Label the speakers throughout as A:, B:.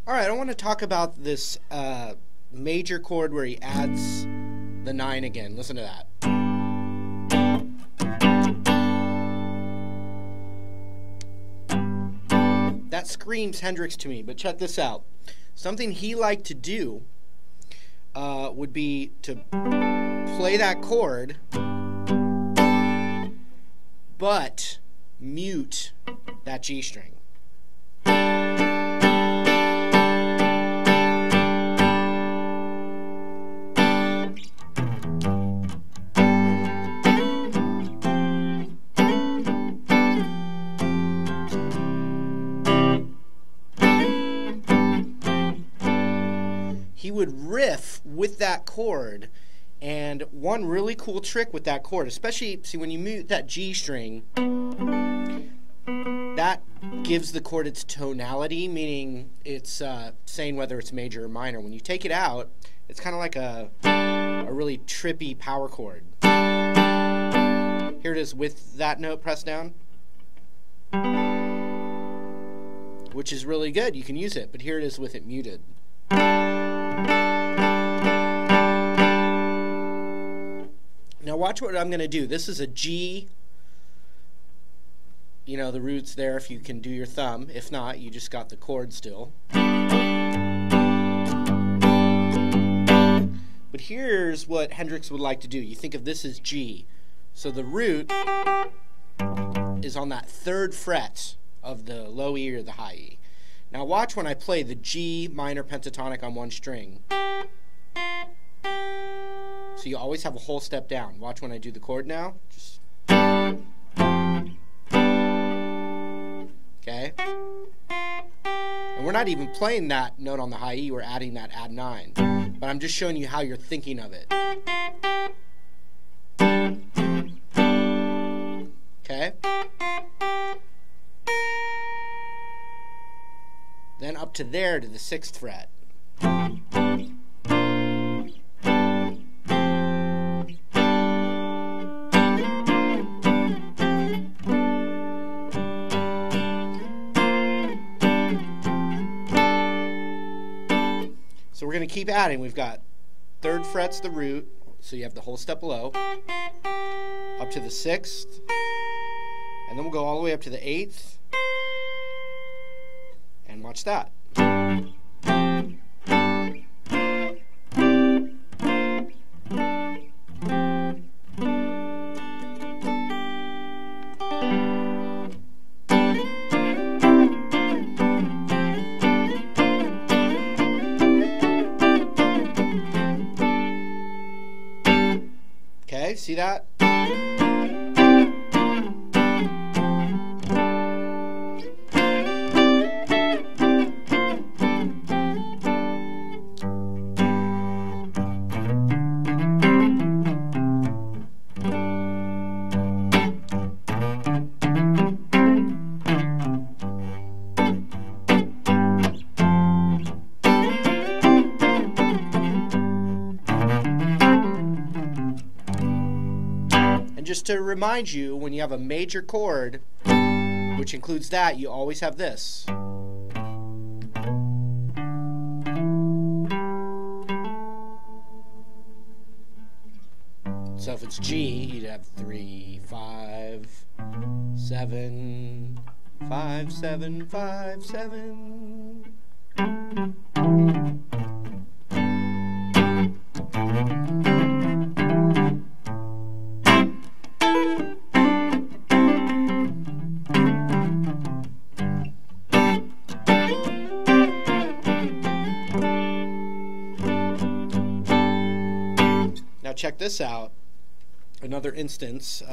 A: Alright, I want to talk about this major chord where he adds the 9 again. Listen to that. That screams Hendrix to me, but check this out. Something he liked to do would be to play that chord, but mute that G string. He would riff with that chord, and one really cool trick with that chord, especially, see, when you mute that G string, that gives the chord its tonality, meaning it's saying whether it's major or minor. When you take it out, it's kind of like a really trippy power chord. Here it is with that note pressed down, which is really good. You can use it, but here it is with it muted. Now watch what I'm going to do. This is a G, you know, the root's there if you can do your thumb. If not, you just got the chord still. But here's what Hendrix would like to do. You think of this as G. So the root is on that 3rd fret of the low E or the high E. Now watch when I play the G minor pentatonic on one string. So you always have a whole step down. Watch when I do the chord now. Just okay. And we're not even playing that note on the high E, we're adding that add 9. But I'm just showing you how you're thinking of it. Okay? Then up to there to the 6th fret. So we're going to keep adding. We've got 3rd fret's the root, so you have the whole step below, up to the 6th, and then we'll go all the way up to the 8th, and watch that. Okay, see that? Just to remind you, when you have a major chord, which includes that, you always have this. So if it's G, you'd have 3, 5, 7, 5, 7, 5, 7. Now check this out. Another instance.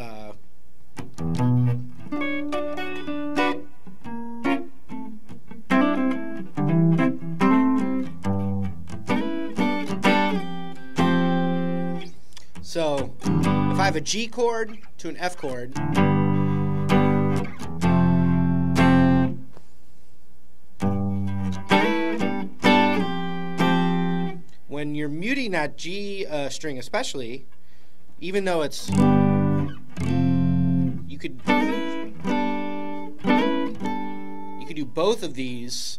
A: So if I have a G chord to an F chord, when you're muting that G string especially, even though it's, you could do both of these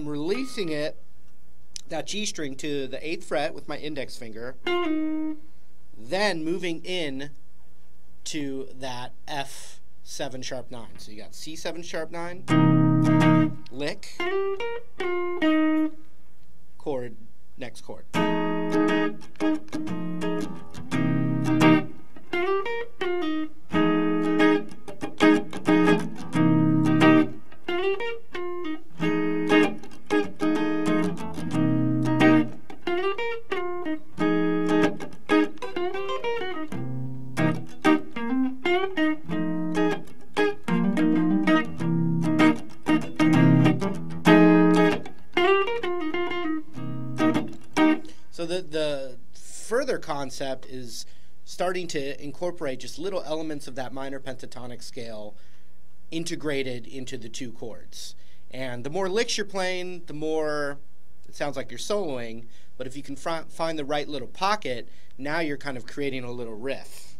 A: I'm releasing it, that G string, to the 8th fret with my index finger, then moving in to that F7 sharp 9. So you got C7 sharp 9, lick, chord, next chord. So the further concept is starting to incorporate just little elements of that minor pentatonic scale integrated into the 2 chords. And the more licks you're playing, the more it sounds like you're soloing, but if you can find the right little pocket, now you're kind of creating a little riff.